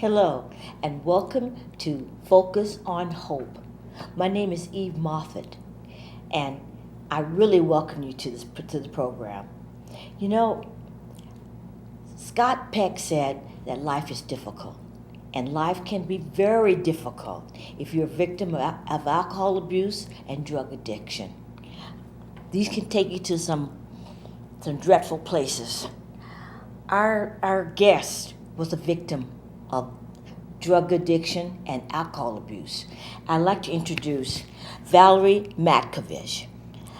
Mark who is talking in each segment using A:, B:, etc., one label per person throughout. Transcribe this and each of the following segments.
A: Hello, and welcome to Focus on Hope. My name is Eve Moffat, and I really welcome you to the program. You know, Scott Peck said that life is difficult, and life can be very difficult if you're a victim of alcohol abuse and drug addiction. These can take you to some dreadful places. Our guest was a victim of drug addiction and alcohol abuse. I'd like to introduce Valerie Matkovich.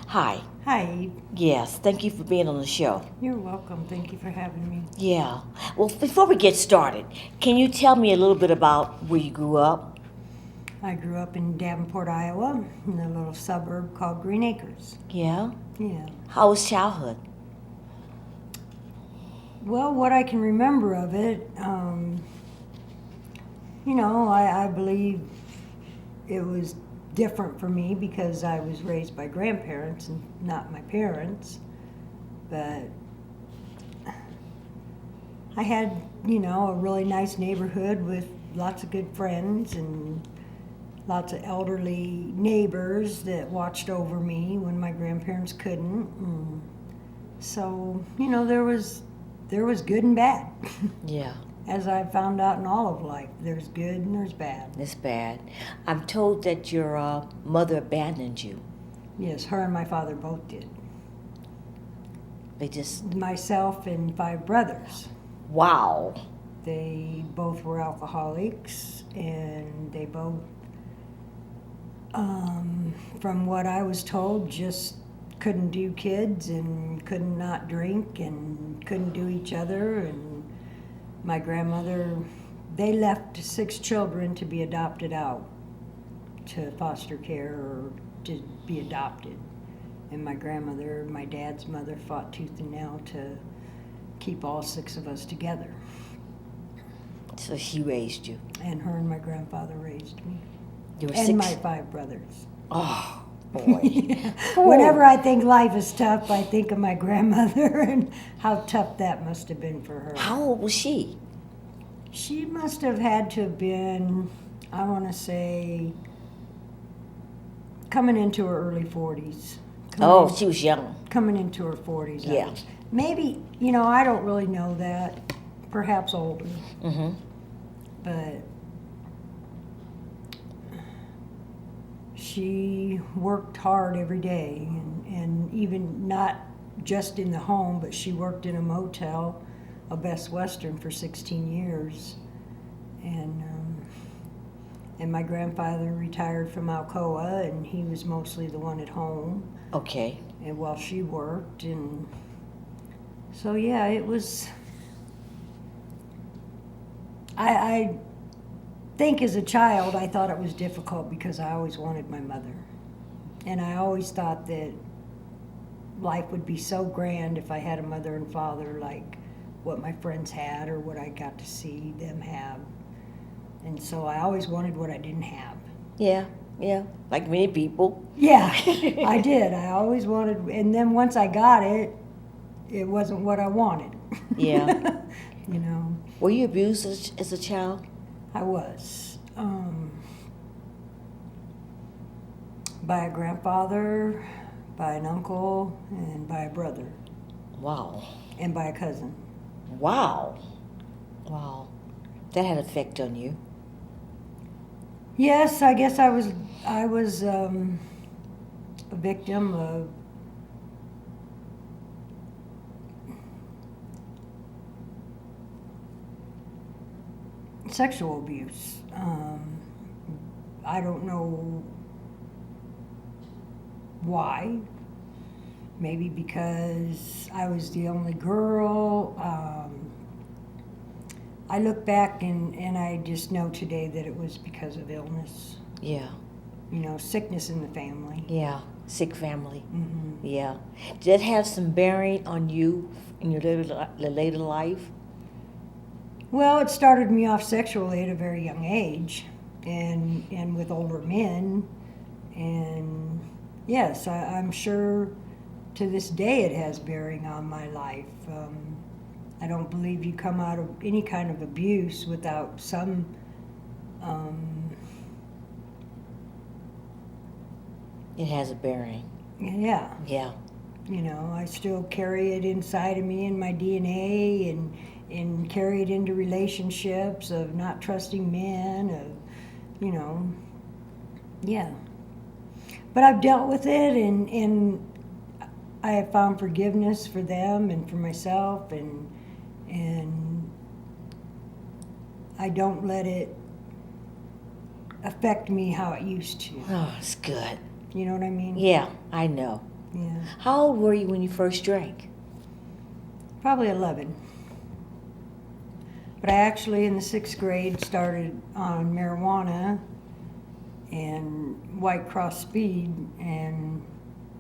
A: Hi.
B: Hi,
A: Yes, thank you for being on the show.
B: you're welcome. Thank you for having me.
A: Yeah. Well, before we get started, can you tell me a little bit about where you grew up?
B: I grew up in Davenport, Iowa, in a little suburb called Green Acres.
A: Yeah.
B: Yeah.
A: How was childhood?
B: Well, what I can remember of it, I believe it was different for me because I was raised by grandparents and not my parents. But I had, a really nice neighborhood with lots of good friends and lots of elderly neighbors that watched over me when my grandparents couldn't. And so, there was good and bad.
A: Yeah,
B: As I found out in all of life, there's good and there's bad.
A: it's bad. I'm told that your mother abandoned you.
B: Yes, her and my father both did.
A: They just,
B: Myself and 5 brothers.
A: wow.
B: They both were alcoholics, and they both, from what I was told, just couldn't do kids and couldn't not drink and couldn't do each other. And my grandmother, they left 6 children to be adopted out to foster care or to be adopted. And my grandmother, my dad's mother, fought tooth and nail to keep all 6 of us together.
A: So she raised you.
B: And her and my grandfather raised me.
A: You were
B: And
A: 6.
B: my 5 brothers.
A: Oh, boy.
B: Yeah. Whenever I think life is tough, I think of my grandmother and how tough that must have been for her.
A: How old was she?
B: She must have had to have been, I want to say, coming into her early 40s.
A: Oh, she was young.
B: Coming into her 40s.
A: Yeah.
B: Maybe, I don't really know that. Perhaps older.
A: Mm-hmm.
B: But she worked hard every day, and even not just in the home, but she worked in a motel, a Best Western, for 16 years. And my grandfather retired from Alcoa, and he was mostly the one at home.
A: Okay.
B: And while she worked, and so yeah, it was. I think as a child I thought it was difficult because I always wanted my mother. And I always thought that life would be so grand if I had a mother and father like what my friends had or what I got to see them have. And so I always wanted what I didn't have.
A: Yeah, like many people.
B: Yeah, I did. I always wanted, and then once I got it, it wasn't what I wanted.
A: Yeah. Were you abused as a child?
B: I was. By a grandfather, by an uncle, and by a brother.
A: Wow.
B: And by a cousin.
A: Wow. That had an effect on you.
B: Yes, I guess I was a victim of sexual abuse. I don't know why. Maybe because I was the only girl. I look back and I just know today that it was because of illness.
A: Yeah.
B: Sickness in the family.
A: Yeah. Sick family.
B: Mm-hmm.
A: Yeah. Did that have some bearing on you in your later life?
B: Well, it started me off sexually at a very young age, and with older men, and yes, I'm sure to this day it has bearing on my life. I don't believe you come out of any kind of abuse without some
A: It has a bearing.
B: yeah.
A: Yeah.
B: You know, I still carry it inside of me in my DNA, and carry it into relationships of not trusting men, of, you know, yeah. But I've dealt with it, and I have found forgiveness for them and for myself, and I don't let it affect me how it used to.
A: Oh, it's good.
B: You know what I mean?
A: Yeah, I know.
B: Yeah.
A: How old were you when you first drank?
B: Probably 11. But I actually, in the 6th grade, started on marijuana and White Cross Speed and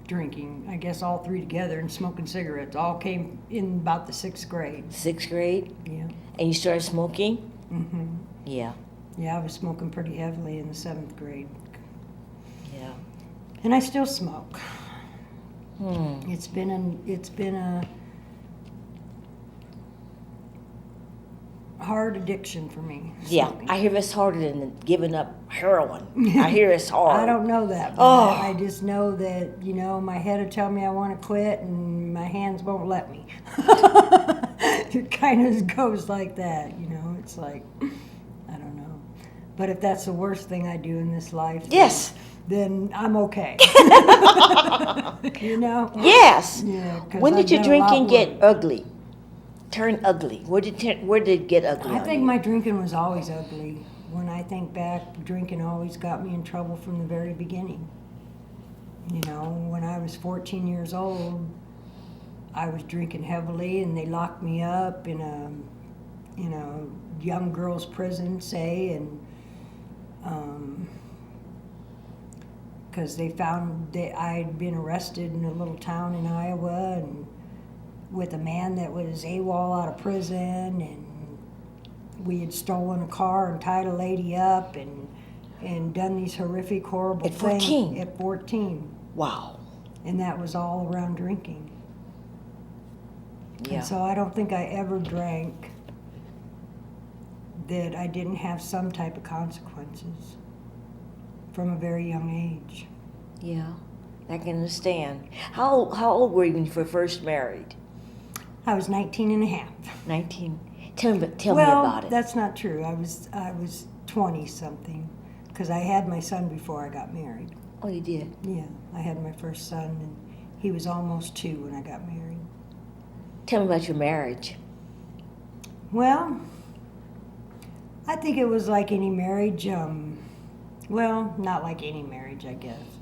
B: drinking. I guess all three together, and smoking cigarettes. All came in about the 6th grade.
A: 6th grade?
B: Yeah.
A: And you started smoking?
B: Mm-hmm.
A: Yeah.
B: Yeah, I was smoking pretty heavily in the 7th grade.
A: Yeah.
B: And I still smoke.
A: Hmm.
B: It's been a hard addiction for me.
A: Yeah,
B: smoking.
A: I hear it's harder than giving up heroin. I hear it's hard.
B: I don't know that. But
A: Oh.
B: I just know that, you know, my head will tell me I want to quit, and my hands won't let me. It kind of goes like that, you know. It's like, I don't know. But if that's the worst thing I do in this life,
A: Yes.
B: then I'm okay. You know?
A: Yes.
B: Yeah. 'Cause
A: When
B: I've
A: did your
B: done a lot
A: drinking get
B: worse.
A: ugly? Turn ugly? Where did it get ugly?
B: I
A: on
B: think
A: you?
B: my drinking was always ugly. When I think back, drinking always got me in trouble from the very beginning. You know, when I was 14 years old, I was drinking heavily, and they locked me up in a young girls' prison, say, and because they found that I had been arrested in a little town in Iowa, and with a man that was AWOL out of prison, and we had stolen a car and tied a lady up, and done these horrific, horrible
A: At
B: things
A: 14?
B: at 14.
A: Wow.
B: And that was all around drinking.
A: Yeah.
B: And so I don't think I ever drank that I didn't have some type of consequences from a very young age.
A: Yeah. I can understand. How old were you when you were first married?
B: I was 19 and a half.
A: 19. Tell me
B: Well,
A: about it.
B: that's not true. I was 20 something, because I had my son before I got married.
A: Oh, you did?
B: Yeah, I had my first son, and he was almost 2 when I got married.
A: Tell me about your marriage.
B: Well, I think it was like any marriage. Well, not like any marriage, I guess.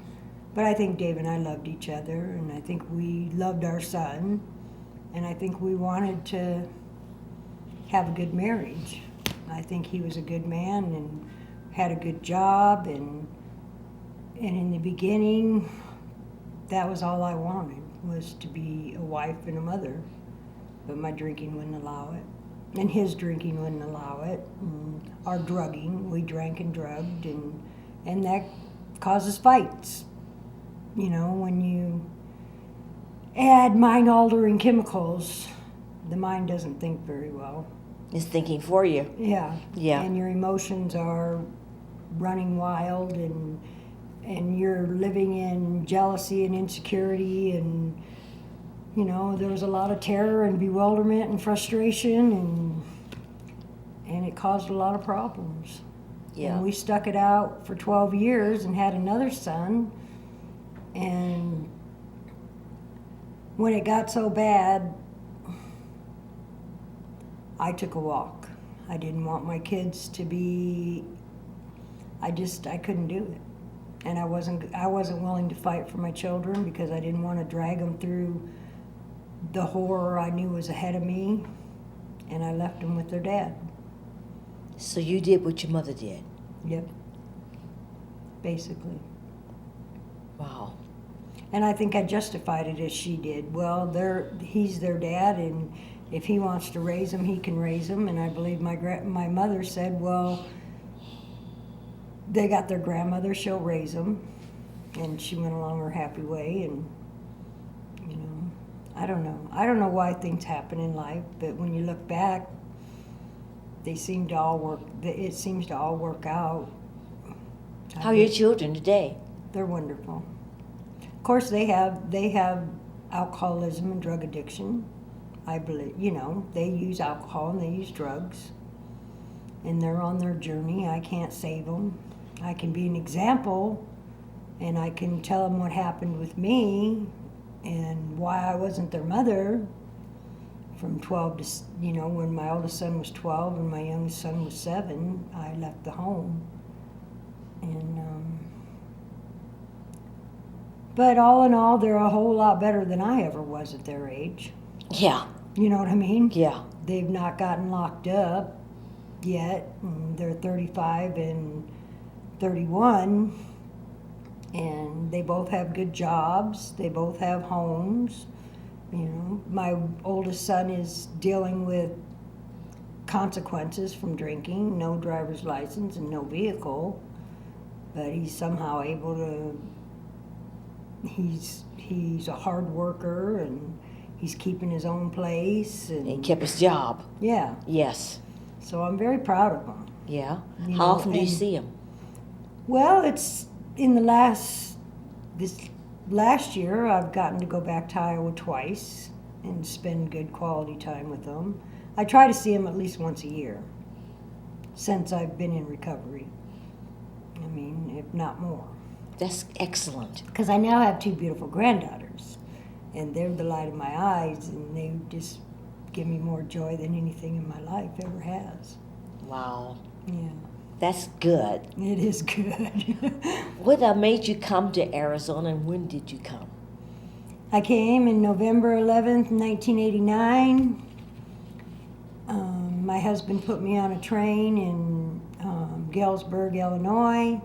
B: But I think Dave and I loved each other, and I think we loved our son, and I think we wanted to have a good marriage. I think he was a good man and had a good job, and in the beginning, that was all I wanted, was to be a wife and a mother. But my drinking wouldn't allow it, and his drinking wouldn't allow it, and our drugging, we drank and drugged, and that causes fights. You know, when you add mind-altering chemicals, the mind doesn't think very well.
A: It's thinking for you.
B: Yeah.
A: Yeah.
B: And your emotions are running wild, and you're living in jealousy and insecurity, and you know, there was a lot of terror and bewilderment and frustration, and it caused a lot of problems.
A: Yeah.
B: And we stuck it out for 12 years and had another son, and when it got so bad, I took a walk. I didn't want my kids to be, I couldn't do it. And I wasn't willing to fight for my children, because I didn't want to drag them through the horror I knew was ahead of me, and I left them with their dad.
A: So you did what your mother did.
B: Yep. Basically.
A: Wow.
B: And I think I justified it as she did. Well, he's their dad, and if he wants to raise them, he can raise them. And I believe my mother said, well, they got their grandmother, she'll raise them. And she went along her happy way, and, you know, I don't know. I don't know why things happen in life, but when you look back, they seem to all work. It seems to all work out.
A: How are your children today?
B: They're wonderful. Of course, they have alcoholism and drug addiction. I believe, they use alcohol and they use drugs, and they're on their journey. I can't save them. I can be an example, and I can tell them what happened with me and why I wasn't their mother from 12 to, when my oldest son was 12 and my youngest son was 7, I left the home. And, but all in all, they're a whole lot better than I ever was at their age.
A: Yeah.
B: You know what I mean?
A: Yeah.
B: They've not gotten locked up yet. And they're 35 and 31. And they both have good jobs. They both have homes. My oldest son is dealing with consequences from drinking, no driver's license and no vehicle. But he's somehow able to, he's a hard worker, and he's keeping his own place. And
A: He kept his job.
B: yeah,
A: Yes.
B: so I'm very proud of him.
A: Yeah.
B: You
A: How
B: know,
A: often do you
B: and-
A: see him?
B: Well, it's in this last year, I've gotten to go back to Iowa twice and spend good quality time with them. I try to see them at least once a year since I've been in recovery. I mean, if not more.
A: That's excellent.
B: Because I now have 2 beautiful granddaughters, and they're the light of my eyes, and they just give me more joy than anything in my life ever has.
A: Wow.
B: Yeah,
A: That's good.
B: it is good.
A: What made you come to Arizona, and when did you come?
B: I came in November 11th, 1989. My husband put me on a train in Galesburg, Illinois,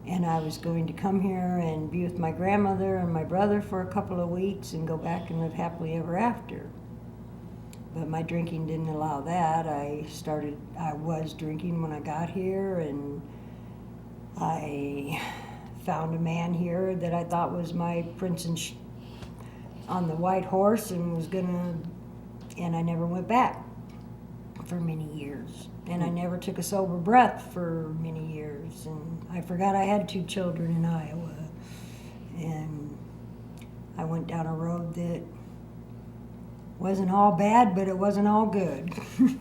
B: and I was going to come here and be with my grandmother and my brother for a couple of weeks and go back and live happily ever after. But my drinking didn't allow that. I was drinking when I got here, and I found a man here that I thought was my prince on the white horse, and and I never went back for many years. And I never took a sober breath for many years. And I forgot I had 2 children in Iowa. And I went down a road that wasn't all bad, but it wasn't all good.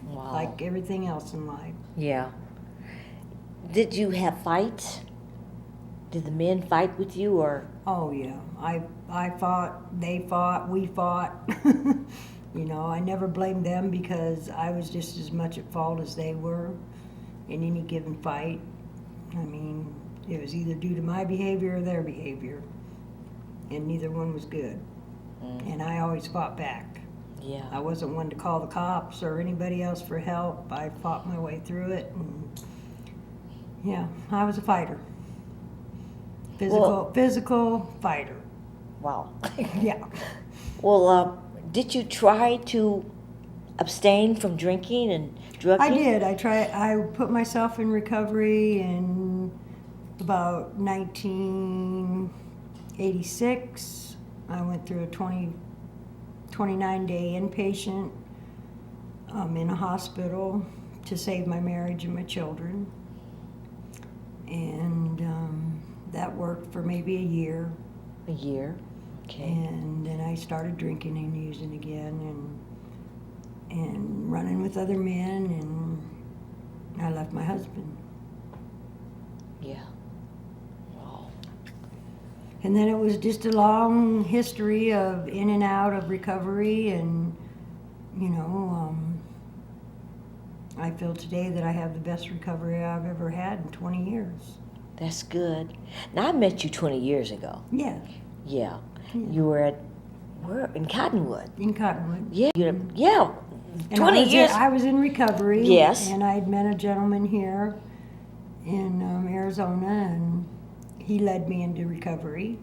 A: Wow.
B: Like everything else in life.
A: Yeah. Did you have fights? Did the men fight with you, or?
B: Oh yeah, I fought, they fought, we fought. I never blamed them because I was just as much at fault as they were in any given fight. I mean, it was either due to my behavior or their behavior, and neither one was good. And I always fought back.
A: Yeah.
B: I wasn't one to call the cops or anybody else for help. I fought my way through it, and yeah, I was a fighter. Physical fighter.
A: Wow.
B: Yeah.
A: Well, did you try to abstain from drinking and drugging?
B: I did. I put myself in recovery in about 1986. I went through a 29-day inpatient in a hospital to save my marriage and my children. And that worked for maybe a year.
A: A year. Okay.
B: And then I started drinking and using again, and running with other men, and I left my husband.
A: Yeah. Wow.
B: And then it was just a long history of in and out of recovery, and I feel today that I have the best recovery I've ever had in 20 years.
A: That's good. Now, I met you 20 years ago.
B: Yeah,
A: Yeah. You were in Cottonwood.
B: in Cottonwood.
A: Yeah. Yeah.
B: And
A: 20 years.
B: I was in recovery.
A: Yes.
B: And I'd met a gentleman here in Arizona, and he led me into recovery,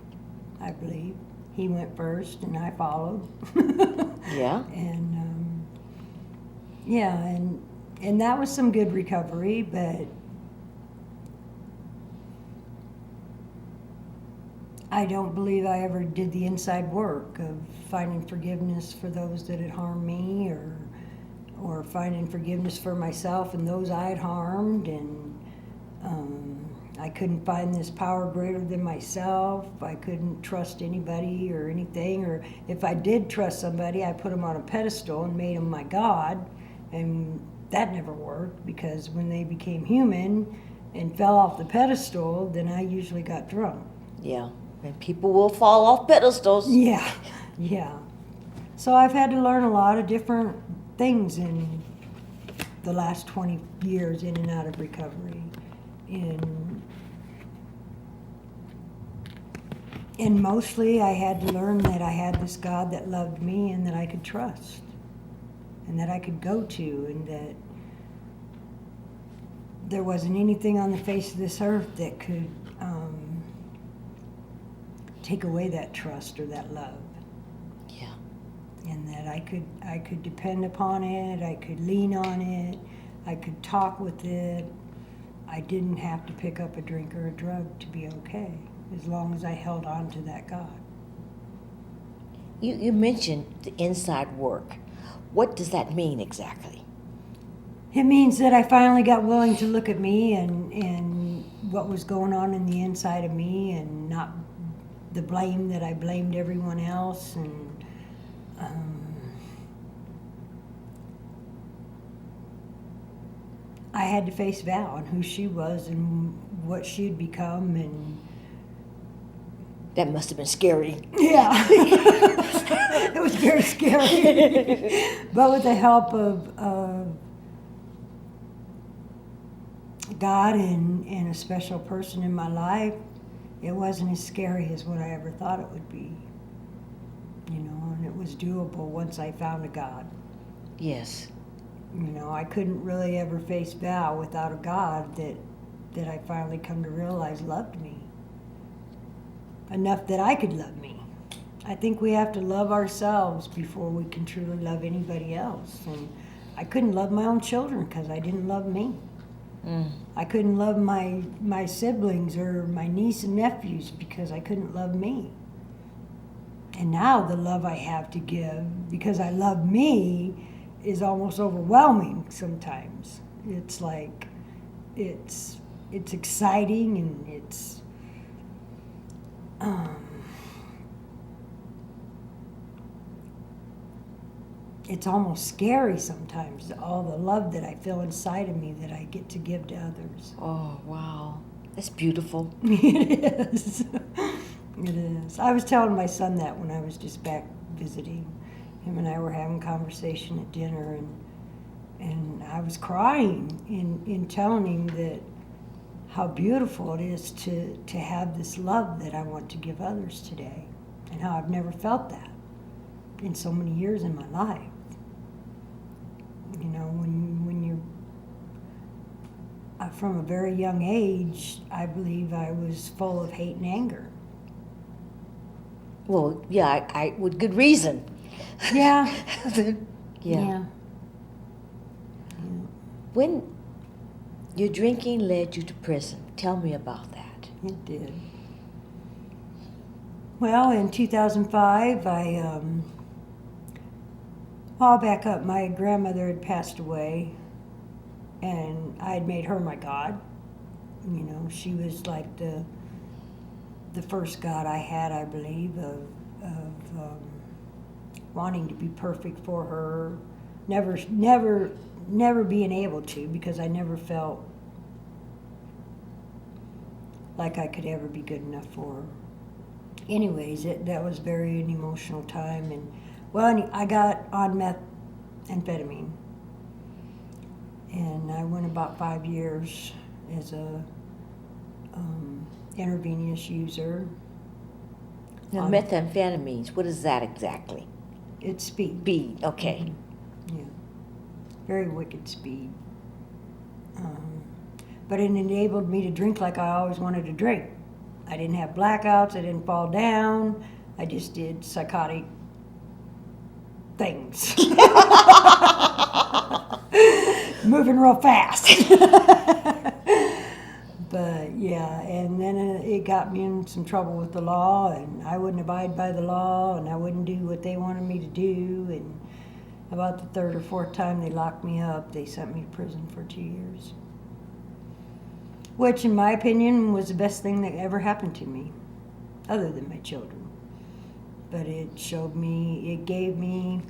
B: I believe. He went first, and I followed.
A: Yeah.
B: And and that was some good recovery, but I don't believe I ever did the inside work of finding forgiveness for those that had harmed me, or finding forgiveness for myself and those I had harmed, and I couldn't find this power greater than myself. I couldn't trust anybody or anything, or if I did trust somebody, I put them on a pedestal and made them my God, and that never worked, because when they became human and fell off the pedestal, then I usually got drunk.
A: Yeah, and people will fall off pedestals.
B: Yeah, yeah. So I've had to learn a lot of different things in the last 20 years in and out of recovery. And mostly I had to learn that I had this God that loved me and that I could trust and that I could go to, and that there wasn't anything on the face of this earth that could take away that trust or that love.
A: Yeah.
B: And that I could depend upon it, I could lean on it, I could talk with it. I didn't have to pick up a drink or a drug to be okay, as long as I held on to that God.
A: You mentioned the inside work. What does that mean exactly?
B: It means that I finally got willing to look at me and what was going on in the inside of me, and not the blame that I blamed everyone else. And I had to face Val and who she was and what she had become, and
A: That must have been scary.
B: yeah, it was very scary. But with the help of God and a special person in my life, it wasn't as scary as what I ever thought it would be. You know, and it was doable once I found a God.
A: Yes.
B: You know, I couldn't really ever face Val without a God that I finally come to realize loved me enough that I could love me. I think we have to love ourselves before we can truly love anybody else. And I couldn't love my own children because I didn't love me. I couldn't love my siblings or my niece and nephews because I couldn't love me. And now the love I have to give because I love me is almost overwhelming sometimes. It's like, it's exciting, and it's almost scary sometimes, all the love that I feel inside of me that I get to give to others.
A: Oh, wow. That's beautiful.
B: It is. It is. I was telling my son that when I was just back visiting. Him and I were having a conversation at dinner, and I was crying in telling him that how beautiful it is to have this love that I want to give others today, and how I've never felt that in so many years in my life. You know, when you're from a very young age, I believe I was full of hate and anger.
A: Well, yeah, I with good reason.
B: Yeah.
A: Yeah. When your drinking led you to prison, tell me about that.
B: It did. Well, in 2005, I'll back up. My grandmother had passed away, and I had made her my God. You know, she was like the first God I had, I believe, of wanting to be perfect for her, never being able to, because I never felt like I could ever be good enough for her. Anyways, that was very an emotional time, and well, I got on methamphetamine, and I went about 5 years as a intravenous user.
A: Now, methamphetamines, what is that exactly?
B: It's speed.
A: Speed, okay.
B: Yeah, very wicked speed. But it enabled me to drink like I always wanted to drink. I didn't have blackouts, I didn't fall down, I just did psychotic things. Moving real fast. But yeah, and then it got me in some trouble with the law, and I wouldn't abide by the law, and I wouldn't do what they wanted me to do. And about the third or fourth time they locked me up, they sent me to prison for 2 years. Which, in my opinion, was the best thing that ever happened to me, other than my children. But it showed me, it gave me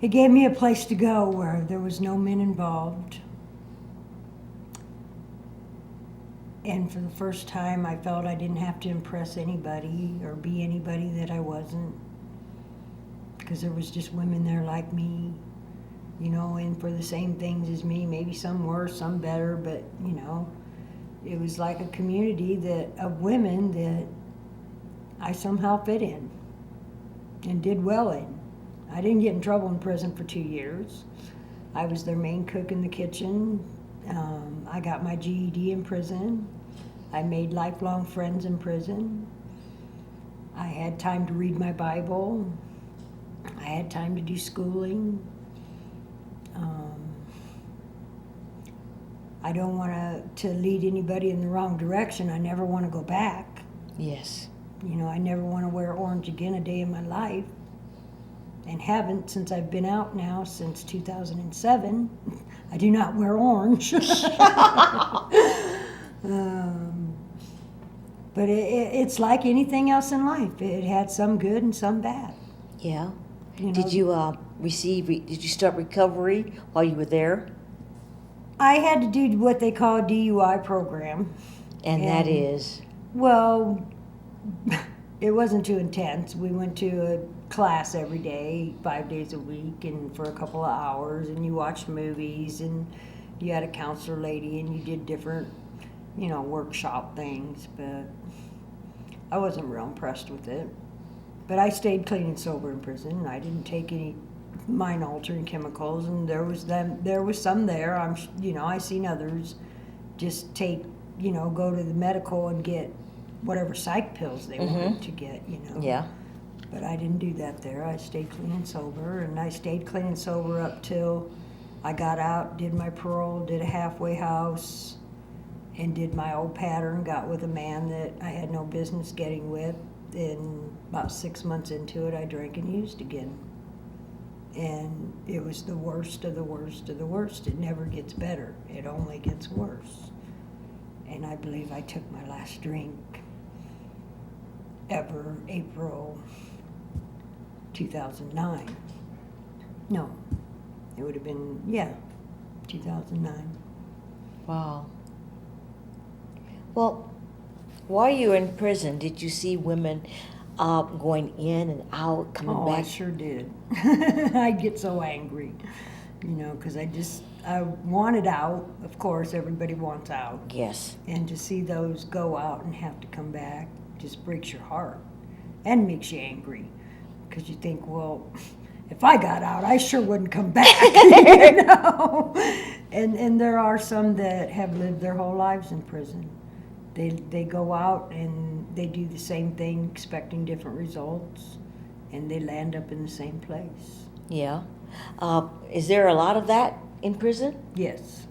B: a place to go where there was no men involved. And for the first time, I felt I didn't have to impress anybody or be anybody that I wasn't. Because there was just women there like me, you know, and for the same things as me. Maybe some worse, some better, but, you know, it was like a community of women that I somehow fit in and did well in. I didn't get in trouble in prison for 2 years. I was their main cook in the kitchen. I got my GED in prison. I made lifelong friends in prison. I had time to read my Bible. I had time to do schooling. I don't want to lead anybody in the wrong direction. I never want to go back.
A: Yes.
B: You know, I never want to wear orange again a day in my life. And haven't since I've been out now since 2007. I do not wear orange. But it's like anything else in life. It had some good and some bad.
A: Yeah.
B: You know,
A: Did you start recovery while you were there?
B: I had to do what they call a DUI program.
A: And that is?
B: Well, it wasn't too intense. We went to a class every day, 5 days a week, and for a couple of hours, and you watched movies, and you had a counselor lady, and you did different, you know, workshop things, but I wasn't real impressed with it. But I stayed clean and sober in prison, and I didn't take any mind-altering chemicals, and there was some there. I seen others just go to the medical and get whatever psych pills they wanted to get, you know.
A: Yeah.
B: But I didn't do that there. I stayed clean and sober, and I stayed clean and sober up till I got out, did my parole, did a halfway house, and did my old pattern, got with a man that I had no business getting with. And about 6 months into it, I drank and used again. And it was the worst of the worst of the worst. It never gets better. It only gets worse. And I believe I took my last drink ever April 2009. No, it would have been, 2009.
A: Wow. Well, while you were in prison, did you see women going in and out, coming
B: Oh,
A: back?
B: I sure did. I'd get so angry, because I wanted out. Of course, everybody wants out.
A: Yes.
B: And to see those go out and have to come back just breaks your heart and makes you angry. Because you think, well, if I got out, I sure wouldn't come back, And there are some that have lived their whole lives in prison. They go out and they do the same thing, expecting different results, and they land up in the same place.
A: Yeah. Is there a lot of that in prison?
B: Yes.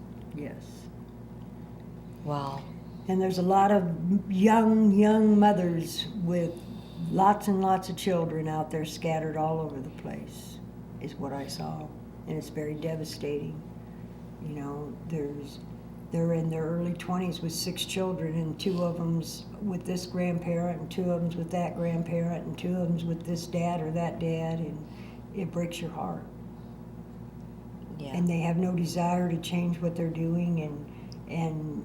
A: Wow.
B: And there's a lot of young mothers with lots and lots of children out there scattered all over the place, is what I saw. And it's very devastating. They're in their early 20s with 6 children, and 2 of them's with this grandparent, and 2 of them's with that grandparent, and 2 of them's with this dad or that dad, and it breaks your heart.
A: Yeah.
B: And they have no desire to change what they're doing and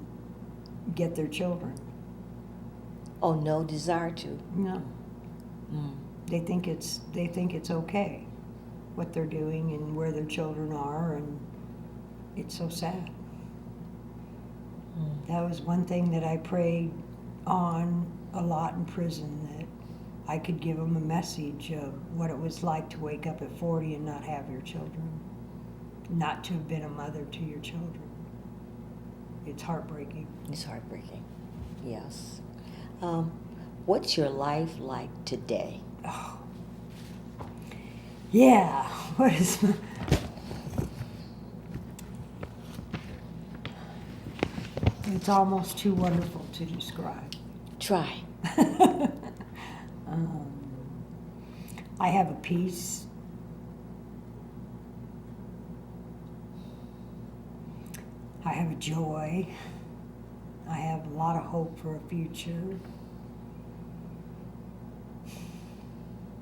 B: get their children.
A: Oh, no desire to.
B: No.
A: Mm.
B: They think it's okay what they're doing and where their children are, and it's so sad. That was one thing that I prayed on a lot in prison, that I could give them a message of what it was like to wake up at 40 and not have your children, not to have been a mother to your children. It's heartbreaking.
A: It's heartbreaking. Yes. What's your life like today?
B: Oh. Yeah. What is my... It's almost too wonderful to describe.
A: Try.
B: I have a peace. I have a joy. I have a lot of hope for a future.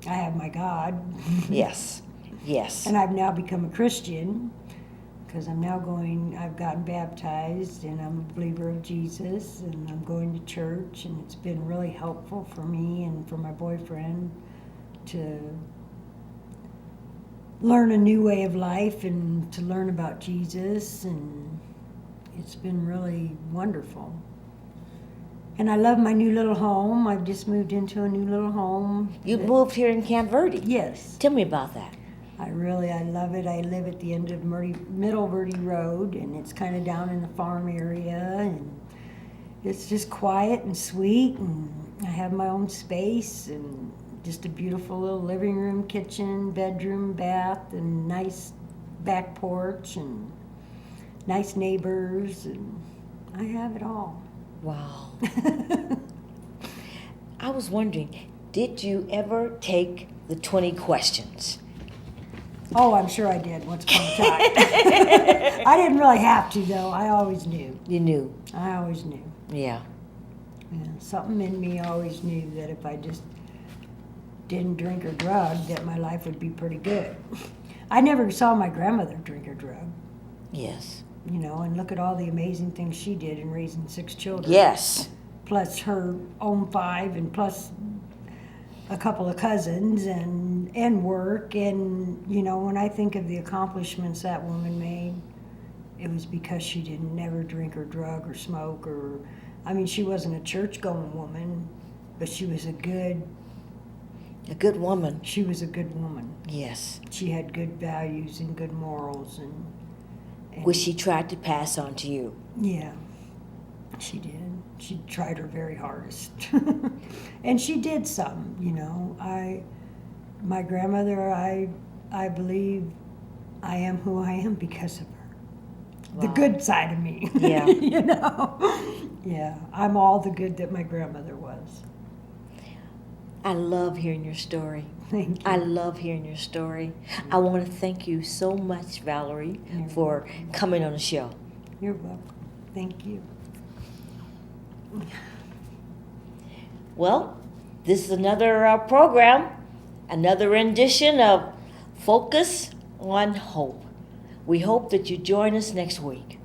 B: I have my God.
A: Yes. Yes.
B: And I've now become a Christian because I've gotten baptized and I'm a believer of Jesus and I'm going to church, and it's been really helpful for me and for my boyfriend to learn a new way of life and to learn about Jesus, and it's been really wonderful. And I love my new little home. I've just moved into a new little home.
A: You moved here in Camp Verde.
B: Yes.
A: Tell me about that.
B: I love it. I live at the end of Middle Verde Road, and it's kind of down in the farm area, and it's just quiet and sweet, and I have my own space, and just a beautiful little living room, kitchen, bedroom, bath, and nice back porch, and nice neighbors, and I have it all.
A: Wow. I was wondering, did you ever take the 20 questions?
B: Oh, I'm sure I did once upon a time. I didn't really have to, though. I always knew.
A: You knew.
B: I always knew.
A: Yeah.
B: Yeah, something in me always knew that if I just didn't drink or drug, that my life would be pretty good. I never saw my grandmother drink or drug,
A: Yes.
B: and look at all the amazing things she did in raising 6 children.
A: Yes.
B: Plus her own 5, and plus a couple of cousins, and work, and when I think of the accomplishments that woman made, it was because she didn't never drink or drug or smoke, or she wasn't a church going woman, but she was a good
A: woman.
B: She was a good woman.
A: Yes.
B: She had good values and good morals, and
A: Which she tried to pass on to you.
B: yeah, she did. She tried her very hardest. And she did some, my grandmother, I believe I am who I am because of her.
A: Wow.
B: The good side of me.
A: Yeah.
B: Yeah, I'm all the good that my grandmother was.
A: I love hearing your story.
B: Thank you.
A: I love hearing your story. I want to thank you so much, Valerie, for coming on the show.
B: You're welcome. Thank you.
A: Well, this is another program, another rendition of Focus on Hope. We hope that you join us next week.